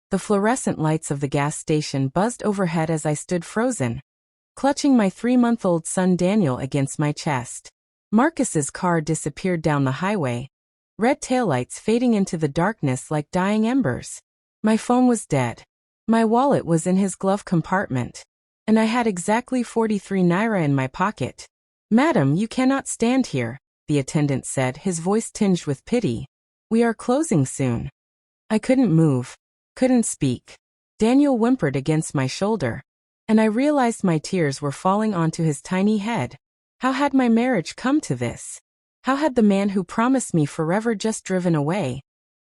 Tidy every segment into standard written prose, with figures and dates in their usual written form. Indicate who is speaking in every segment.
Speaker 1: The fluorescent lights of the gas station buzzed overhead as I stood frozen, clutching my 3-month-old son Daniel against my chest. Marcus's car disappeared down the highway, red taillights fading into the darkness like dying embers. My phone was dead. My wallet was in his glove compartment, and I had exactly 43 naira in my pocket. "Madam, you cannot stand here," the attendant said, his voice tinged with pity. "We are closing soon." I couldn't move, couldn't speak. Daniel whimpered against my shoulder, and I realized my tears were falling onto his tiny head. How had my marriage come to this? How had the man who promised me forever just driven away,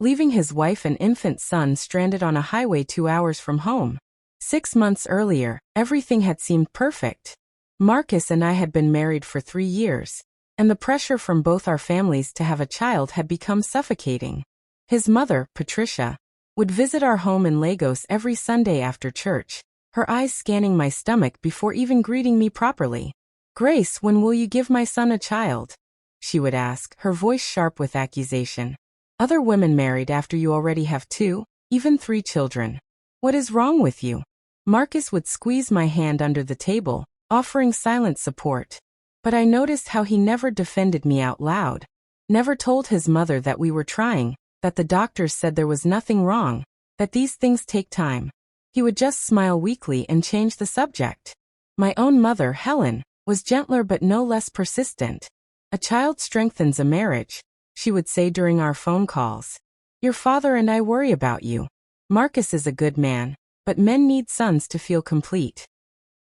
Speaker 1: leaving his wife and infant son stranded on a highway 2 hours from home? 6 months earlier, everything had seemed perfect. Marcus and I had been married for 3 years, and the pressure from both our families to have a child had become suffocating. His mother, Patricia, would visit our home in Lagos every Sunday after church, her eyes scanning my stomach before even greeting me properly. "Grace, when will you give my son a child?" she would ask, her voice sharp with accusation. "Other women married after you already have 2, even 3 children. What is wrong with you?" Marcus would squeeze my hand under the table, offering silent support. But I noticed how he never defended me out loud, never told his mother that we were trying, that the doctors said there was nothing wrong, that these things take time. He would just smile weakly and change the subject. My own mother, Helen, was gentler but no less persistent. "A child strengthens a marriage," she would say during our phone calls. "Your father and I worry about you. Marcus is a good man, but men need sons to feel complete."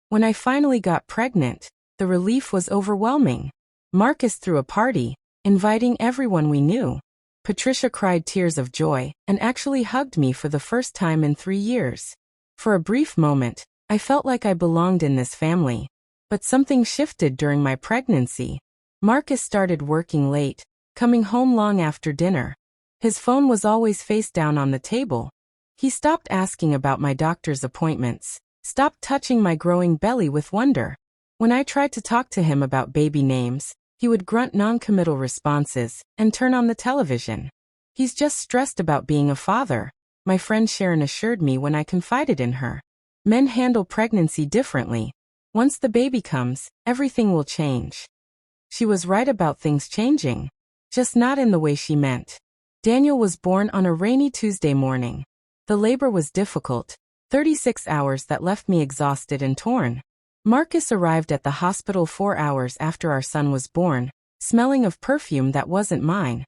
Speaker 1: When I finally got pregnant, the relief was overwhelming. Marcus threw a party, inviting everyone we knew. Patricia cried tears of joy and actually hugged me for the first time in 3 years. For a brief moment, I felt like I belonged in this family. But something shifted during my pregnancy. Marcus started working late, coming home long after dinner. His phone was always face down on the table. He stopped asking about my doctor's appointments, stopped touching my growing belly with wonder. When I tried to talk to him about baby names, he would grunt non-committal responses and turn on the television. "He's just stressed about being a father," my friend Sharon assured me when I confided in her. "Men handle pregnancy differently. Once the baby comes, everything will change." She was right about things changing, just not in the way she meant. Daniel was born on a rainy Tuesday morning. The labor was difficult, 36 hours that left me exhausted and torn. Marcus arrived at the hospital 4 hours after our son was born, smelling of perfume that wasn't mine.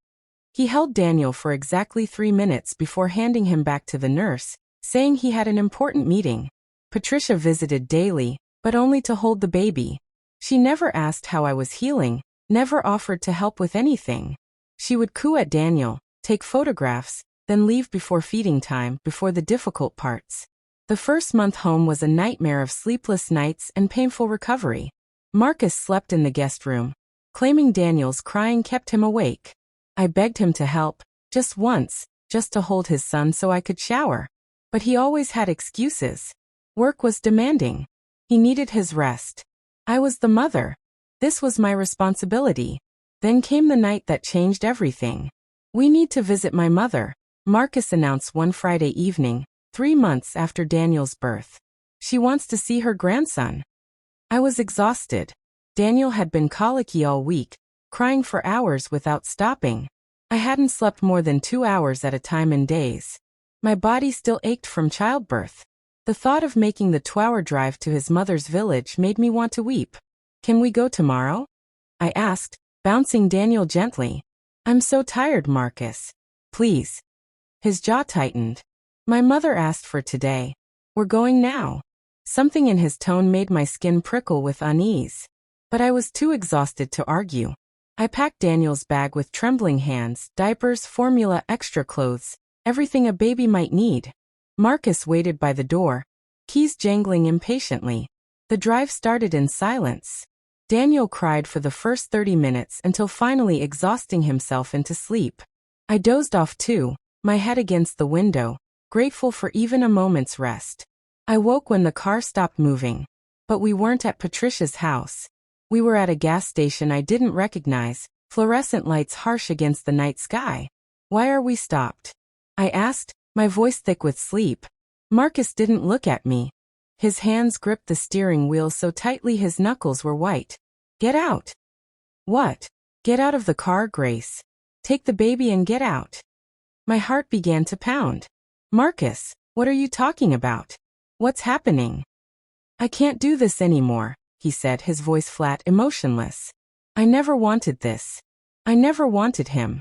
Speaker 1: He held Daniel for exactly 3 minutes before handing him back to the nurse, saying he had an important meeting. Patricia visited daily, but only to hold the baby. She never asked how I was healing, never offered to help with anything. She would coo at Daniel, take photographs, then leave before feeding time, before the difficult parts. The first month home was a nightmare of sleepless nights and painful recovery. Marcus slept in the guest room, claiming Daniel's crying kept him awake. I begged him to help, just once, just to hold his son so I could shower. But he always had excuses. Work was demanding. He needed his rest. I was the mother. This was my responsibility. Then came the night that changed everything. "We need to visit my mother," Marcus announced one Friday evening, 3 months after Daniel's birth. "She wants to see her grandson." I was exhausted. Daniel had been colicky all week, crying for hours without stopping. I hadn't slept more than 2 hours at a time in days. My body still ached from childbirth. The thought of making the 2-hour drive to his mother's village made me want to weep. "Can we go tomorrow?" I asked, bouncing Daniel gently. "I'm so tired, Marcus. Please." His jaw tightened. "My mother asked for today. We're going now." Something in his tone made my skin prickle with unease. But I was too exhausted to argue. I packed Daniel's bag with trembling hands, diapers, formula, extra clothes, everything a baby might need. Marcus waited by the door, keys jangling impatiently. The drive started in silence. Daniel cried for the first 30 minutes until finally exhausting himself into sleep. I dozed off too, my head against the window, grateful for even a moment's rest. I woke when the car stopped moving. But we weren't at Patricia's house. We were at a gas station I didn't recognize, fluorescent lights harsh against the night sky. "Why are we stopped?" I asked, my voice thick with sleep. Marcus didn't look at me. His hands gripped the steering wheel so tightly his knuckles were white. Get out. What? Get out of the car, Grace. Take the baby and get out. My heart began to pound. Marcus, what are you talking about? What's happening? I can't do this anymore, he said, his voice flat, emotionless. I never wanted this. I never wanted him.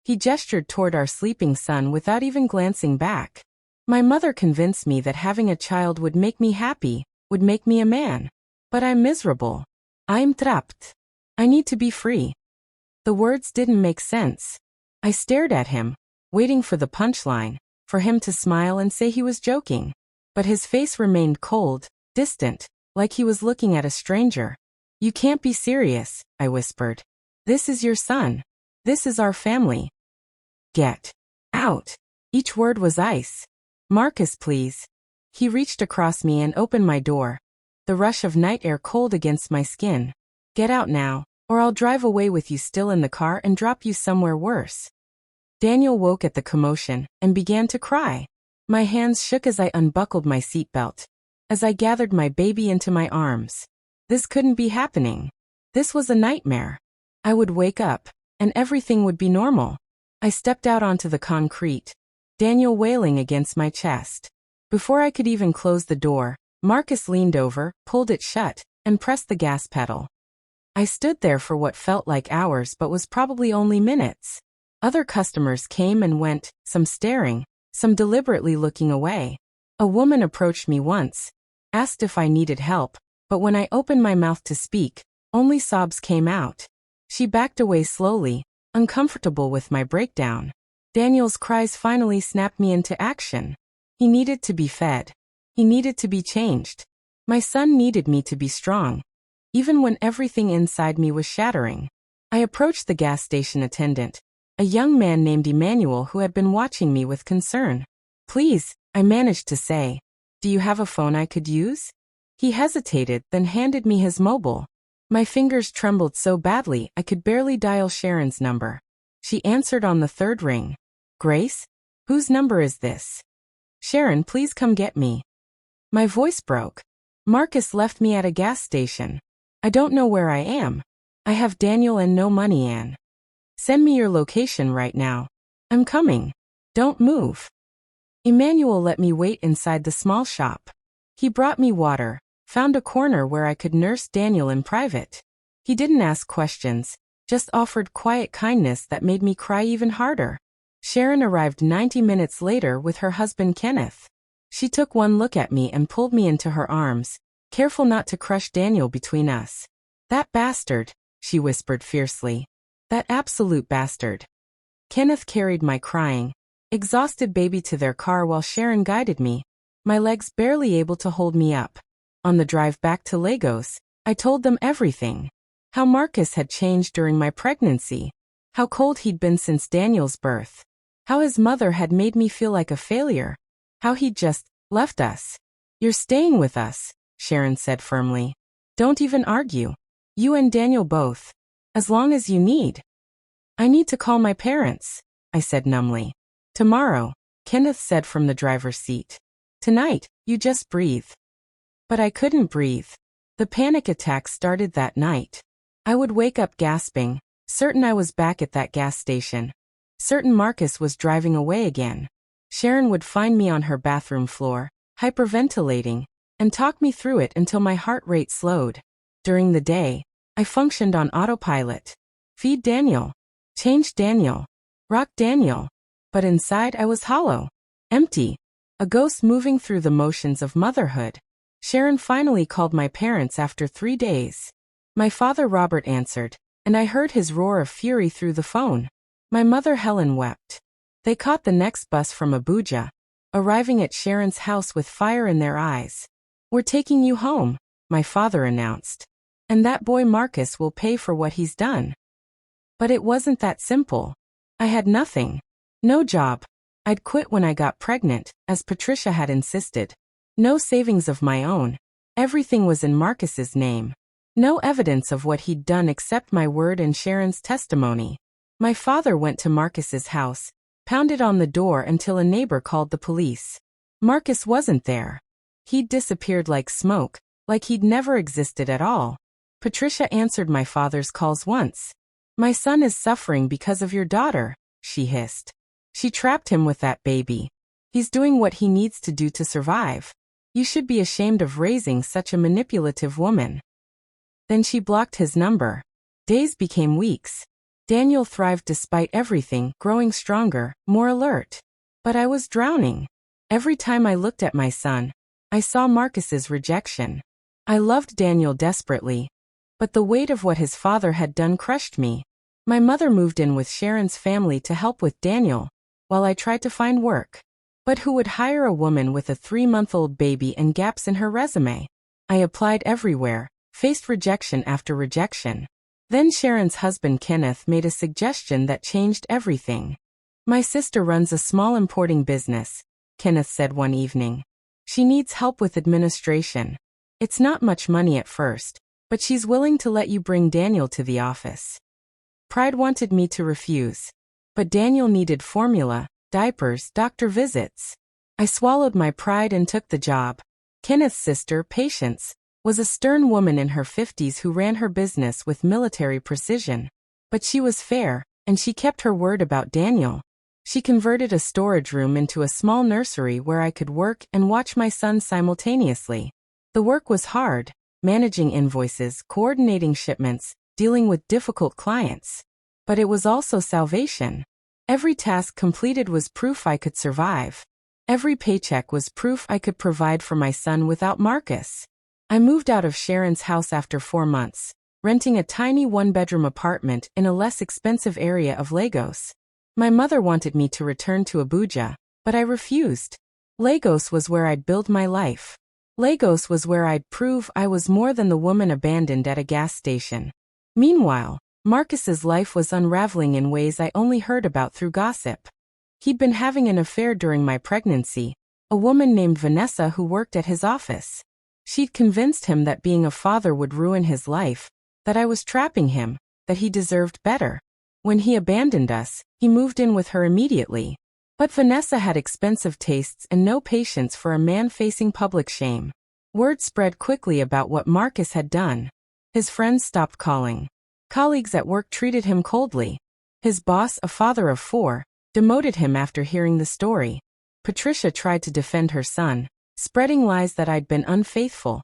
Speaker 1: He gestured toward our sleeping son without even glancing back. My mother convinced me that having a child would make me happy, would make me a man. But I'm miserable. I'm trapped. I need to be free. The words didn't make sense. I stared at him, waiting for the punchline, for him to smile and say he was joking. But his face remained cold, distant, like he was looking at a stranger. You can't be serious, I whispered. This is your son. This is our family. Get out. Each word was ice. Marcus, please. He reached across me and opened my door. The rush of night air cold against my skin. Get out now, or I'll drive away with you still in the car and drop you somewhere worse. Daniel woke at the commotion and began to cry. My hands shook as I unbuckled my seatbelt, as I gathered my baby into my arms. This couldn't be happening. This was a nightmare. I would wake up, and everything would be normal. I stepped out onto the concrete, Daniel wailing against my chest. Before I could even close the door, Marcus leaned over, pulled it shut, and pressed the gas pedal. I stood there for what felt like hours but was probably only minutes. Other customers came and went, some staring, some deliberately looking away. A woman approached me once, asked if I needed help, but when I opened my mouth to speak, only sobs came out. She backed away slowly, uncomfortable with my breakdown. Daniel's cries finally snapped me into action. He needed to be fed. He needed to be changed. My son needed me to be strong. Even when everything inside me was shattering. I approached the gas station attendant, a young man named Emmanuel who had been watching me with concern. Please, I managed to say. Do you have a phone I could use? He hesitated, then handed me his mobile. My fingers trembled so badly I could barely dial Sharon's number. She answered on the third ring. Grace? Whose number is this? Sharon, please come get me. My voice broke. Marcus left me at a gas station. I don't know where I am. I have Daniel and no money, Anne. Send me your location right now. I'm coming. Don't move. Emmanuel let me wait inside the small shop. He brought me water, found a corner where I could nurse Daniel in private. He didn't ask questions, just offered quiet kindness that made me cry even harder. Sharon arrived 90 minutes later with her husband Kenneth. She took one look at me and pulled me into her arms, careful not to crush Daniel between us. That bastard, she whispered fiercely. That absolute bastard. Kenneth carried my crying, exhausted baby to their car while Sharon guided me, my legs barely able to hold me up. On the drive back to Lagos, I told them everything. How Marcus had changed during my pregnancy. How cold he'd been since Daniel's birth. How his mother had made me feel like a failure. How he'd just left us. You're staying with us, Sharon said firmly. Don't even argue. You and Daniel both. As long as you need. I need to call my parents, I said numbly. Tomorrow, Kenneth said from the driver's seat. Tonight, you just breathe. But I couldn't breathe. The panic attack started that night. I would wake up gasping, certain I was back at that gas station. Certain Marcus was driving away again. Sharon would find me on her bathroom floor, hyperventilating, and talk me through it until my heart rate slowed. During the day, I functioned on autopilot. Feed Daniel. Change Daniel. Rock Daniel. But inside I was hollow. Empty. A ghost moving through the motions of motherhood. Sharon finally called my parents after 3 days. My father Robert answered, and I heard his roar of fury through the phone. My mother Helen wept. They caught the next bus from Abuja, arriving at Sharon's house with fire in their eyes. We're taking you home, my father announced. And that boy Marcus will pay for what he's done. But it wasn't that simple. I had nothing. No job. I'd quit when I got pregnant, as Patricia had insisted. No savings of my own. Everything was in Marcus's name. No evidence of what he'd done except my word and Sharon's testimony. My father went to Marcus's house, Pounded on the door until a neighbor called the police. Marcus wasn't there. He'd disappeared like smoke, like he'd never existed at all. Patricia answered my father's calls once. "My son is suffering because of your daughter," she hissed. "She trapped him with that baby. He's doing what he needs to do to survive. You should be ashamed of raising such a manipulative woman." Then she blocked his number. Days became weeks. Daniel thrived despite everything, growing stronger, more alert. But I was drowning. Every time I looked at my son, I saw Marcus's rejection. I loved Daniel desperately, but the weight of what his father had done crushed me. My mother moved in with Sharon's family to help with Daniel, while I tried to find work. But who would hire a woman with a 3-month-old baby and gaps in her resume? I applied everywhere, faced rejection after rejection. Then Sharon's husband Kenneth made a suggestion that changed everything. "My sister runs a small importing business," Kenneth said one evening. "She needs help with administration. It's not much money at first, but she's willing to let you bring Daniel to the office." Pride wanted me to refuse. But Daniel needed formula, diapers, doctor visits. I swallowed my pride and took the job. Kenneth's sister, Patience, was a stern woman in her 50s who ran her business with military precision. But she was fair, and she kept her word about Daniel. She converted a storage room into a small nursery where I could work and watch my son simultaneously. The work was hard, managing invoices, coordinating shipments, dealing with difficult clients. But it was also salvation. Every task completed was proof I could survive. Every paycheck was proof I could provide for my son without Marcus. I moved out of Sharon's house after 4 months, renting a tiny 1-bedroom apartment in a less expensive area of Lagos. My mother wanted me to return to Abuja, but I refused. Lagos was where I'd build my life. Lagos was where I'd prove I was more than the woman abandoned at a gas station. Meanwhile, Marcus's life was unraveling in ways I only heard about through gossip. He'd been having an affair during my pregnancy, a woman named Vanessa who worked at his office. She'd convinced him that being a father would ruin his life, that I was trapping him, that he deserved better. When he abandoned us, he moved in with her immediately. But Vanessa had expensive tastes and no patience for a man facing public shame. Word spread quickly about what Marcus had done. His friends stopped calling. Colleagues at work treated him coldly. His boss, a father of 4, demoted him after hearing the story. Patricia tried to defend her son, spreading lies that I'd been unfaithful,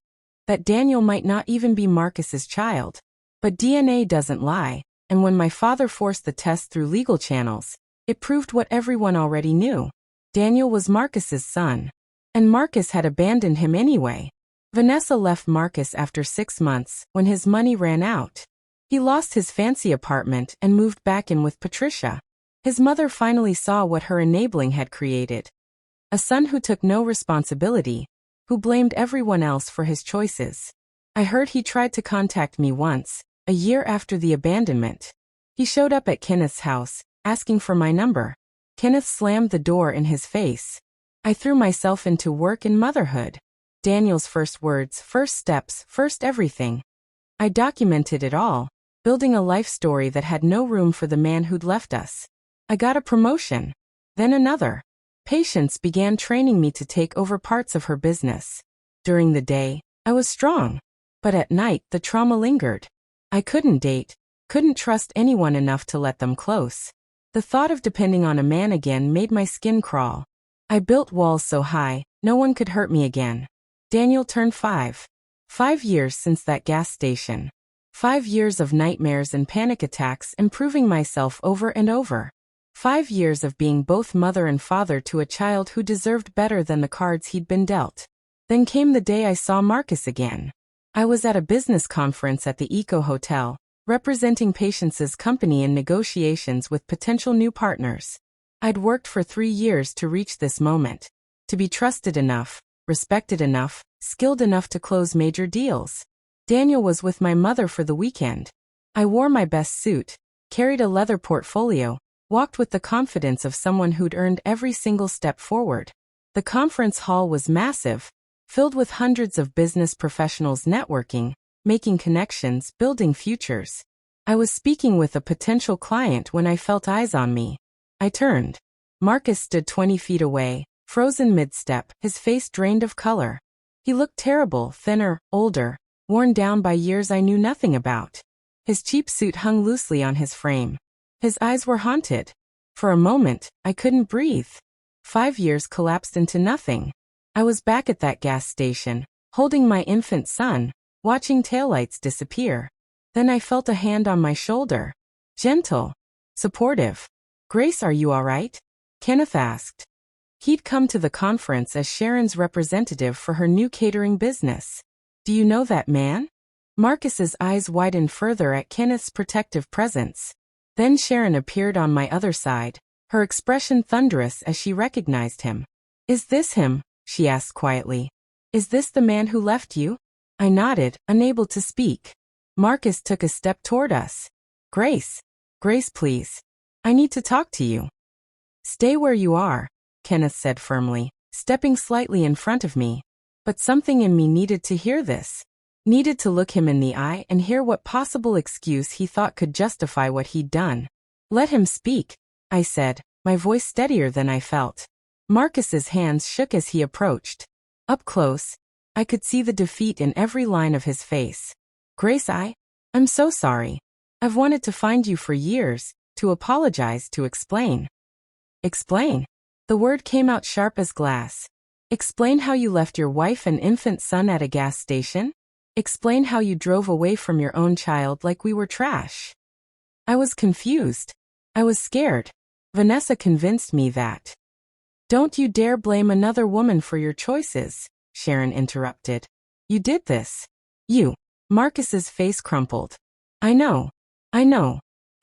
Speaker 1: that Daniel might not even be Marcus's child. But DNA doesn't lie, and when my father forced the test through legal channels, it proved what everyone already knew. Daniel was Marcus's son. And Marcus had abandoned him anyway. Vanessa left Marcus after 6 months, when his money ran out. He lost his fancy apartment and moved back in with Patricia. His mother finally saw what her enabling had created. A son who took no responsibility, who blamed everyone else for his choices. I heard he tried to contact me once, a year after the abandonment. He showed up at Kenneth's house, asking for my number. Kenneth slammed the door in his face. I threw myself into work and motherhood. Daniel's first words, first steps, first everything. I documented it all, building a life story that had no room for the man who'd left us. I got a promotion. Then another. Patience began training me to take over parts of her business. During the day, I was strong. But at night, the trauma lingered. I couldn't date, couldn't trust anyone enough to let them close. The thought of depending on a man again made my skin crawl. I built walls so high, no one could hurt me again. Daniel turned 5. 5 years since that gas station. 5 years of nightmares and panic attacks and proving myself over and over. 5 years of being both mother and father to a child who deserved better than the cards he'd been dealt. Then came the day I saw Marcus again. I was at a business conference at the Eco Hotel, representing Patience's company in negotiations with potential new partners. I'd worked for 3 years to reach this moment. To be trusted enough, respected enough, skilled enough to close major deals. Daniel was with my mother for the weekend. I wore my best suit, carried a leather portfolio, walked with the confidence of someone who'd earned every single step forward. The conference hall was massive, filled with hundreds of business professionals networking, making connections, building futures. I was speaking with a potential client when I felt eyes on me. I turned. Marcus stood 20 feet away, frozen mid-step, his face drained of color. He looked terrible, thinner, older, worn down by years I knew nothing about. His cheap suit hung loosely on his frame. His eyes were haunted. For a moment, I couldn't breathe. 5 years collapsed into nothing. I was back at that gas station, holding my infant son, watching taillights disappear. Then I felt a hand on my shoulder. Gentle. Supportive. "Grace, are you all right?" Kenneth asked. He'd come to the conference as Sharon's representative for her new catering business. "Do you know that man?" Marcus's eyes widened further at Kenneth's protective presence. Then Sharon appeared on my other side, her expression thunderous as she recognized him. "Is this him?" she asked quietly. "Is this the man who left you?" I nodded, unable to speak. Marcus took a step toward us. "Grace. Grace, please. I need to talk to you." "Stay where you are," Kenneth said firmly, stepping slightly in front of me. But something in me needed to hear this. Needed to look him in the eye and hear what possible excuse he thought could justify what he'd done. "Let him speak," I said, my voice steadier than I felt. Marcus's hands shook as he approached. Up close, I could see the defeat in every line of his face. "Grace, I'm so sorry. I've wanted to find you for years, to apologize, to explain." "Explain?" The word came out sharp as glass. "Explain how you left your wife and infant son at a gas station? Explain how you drove away from your own child like we were trash." I was confused. I was scared. Vanessa convinced me that. "Don't you dare blame another woman for your choices," Sharon interrupted. "You did this. You." Marcus's face crumpled. I know.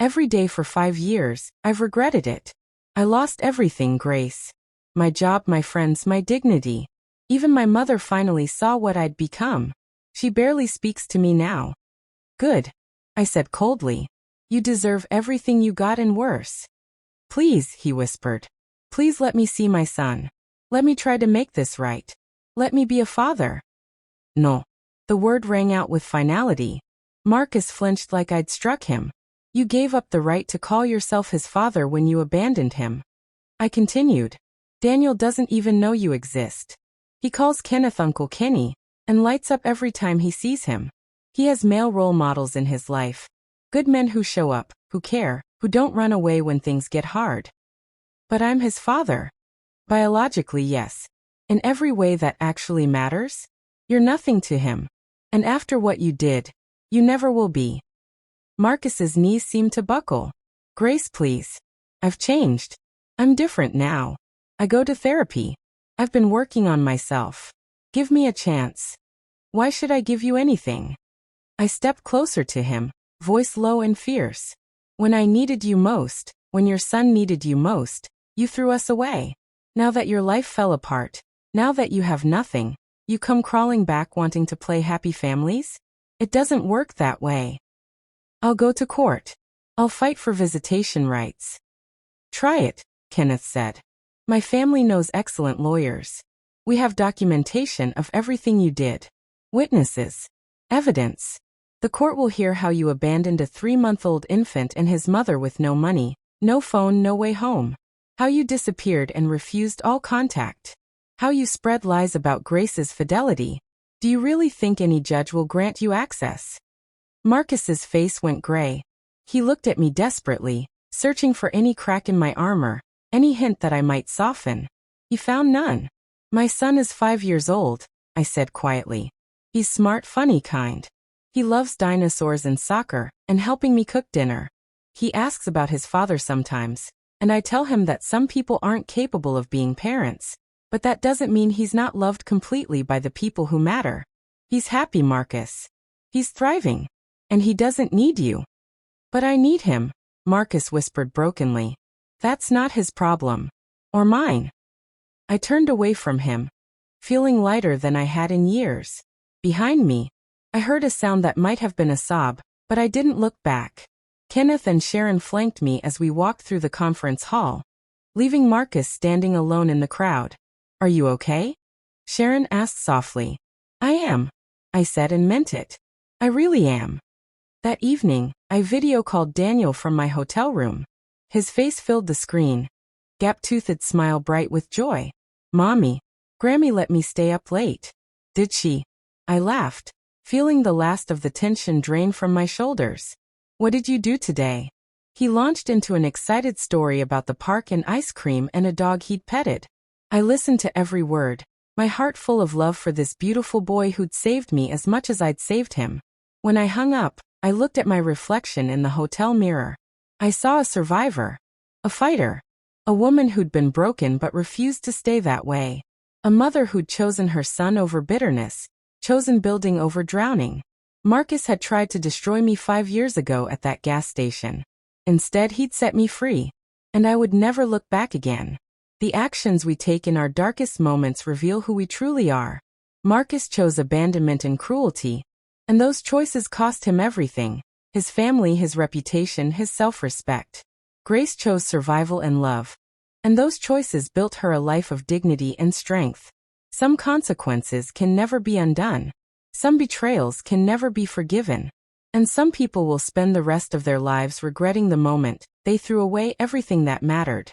Speaker 1: Every day for 5 years, I've regretted it. I lost everything, Grace. My job, my friends, my dignity. Even my mother finally saw what I'd become. She barely speaks to me now. "Good," I said coldly. "You deserve everything you got and worse." "Please," he whispered. "Please let me see my son. Let me try to make this right. Let me be a father." "No." The word rang out with finality. Marcus flinched like I'd struck him. "You gave up the right to call yourself his father when you abandoned him." I continued. "Daniel doesn't even know you exist. He calls Kenneth Uncle Kenny, and lights up every time he sees him. He has male role models in his life. Good men who show up, who care, who don't run away when things get hard. But I'm his father. Biologically, yes. In every way that actually matters, you're nothing to him. And after what you did, you never will be." Marcus's knees seemed to buckle. "Grace, please. I've changed. I'm different now. I go to therapy. I've been working on myself. Give me a chance. Why should I give you anything?" I stepped closer to him, voice low and fierce. "When I needed you most, when your son needed you most, you threw us away. Now that your life fell apart, now that you have nothing, you come crawling back wanting to play happy families? It doesn't work that way. I'll go to court. I'll fight for visitation rights." "Try it," Kenneth said. "My family knows excellent lawyers. We have documentation of everything you did. Witnesses. Evidence. The court will hear how you abandoned a 3-month-old infant and his mother with no money, no phone, no way home. How you disappeared and refused all contact. How you spread lies about Grace's fidelity. Do you really think any judge will grant you access?" Marcus's face went gray. He looked at me desperately, searching for any crack in my armor, any hint that I might soften. He found none. "My son is 5 years old," I said quietly. "He's smart, funny kind. He loves dinosaurs and soccer, and helping me cook dinner. He asks about his father sometimes, and I tell him that some people aren't capable of being parents, but that doesn't mean he's not loved completely by the people who matter. He's happy, Marcus. He's thriving. And he doesn't need you." "But I need him," Marcus whispered brokenly. "That's not his problem. Or mine." I turned away from him, feeling lighter than I had in years. Behind me, I heard a sound that might have been a sob, but I didn't look back. Kenneth and Sharon flanked me as we walked through the conference hall, leaving Marcus standing alone in the crowd. "Are you okay?" Sharon asked softly. "I am," I said and meant it. I really am. That evening, I video called Daniel from my hotel room. His face filled the screen. gap-toothed smile bright with joy. Mommy, Grammy let me stay up late. Did she? I laughed, feeling the last of the tension drain from my shoulders. What did you do today? He launched into an excited story about the park and ice cream and a dog he'd petted. I listened to every word, my heart full of love for this beautiful boy who'd saved me as much as I'd saved him. When I hung up, I looked at my reflection in the hotel mirror. I saw a survivor, a fighter, a woman who'd been broken but refused to stay that way, a mother who'd chosen her son over bitterness, chosen building over drowning. Marcus had tried to destroy me 5 years ago at that gas station. Instead, he'd set me free, and I would never look back again. The actions we take in our darkest moments reveal who we truly are. Marcus chose abandonment and cruelty, and those choices cost him everything: his family, his reputation, his self-respect. Grace chose survival and love, and those choices built her a life of dignity and strength. Some consequences can never be undone. Some betrayals can never be forgiven. And some people will spend the rest of their lives regretting the moment they threw away everything that mattered.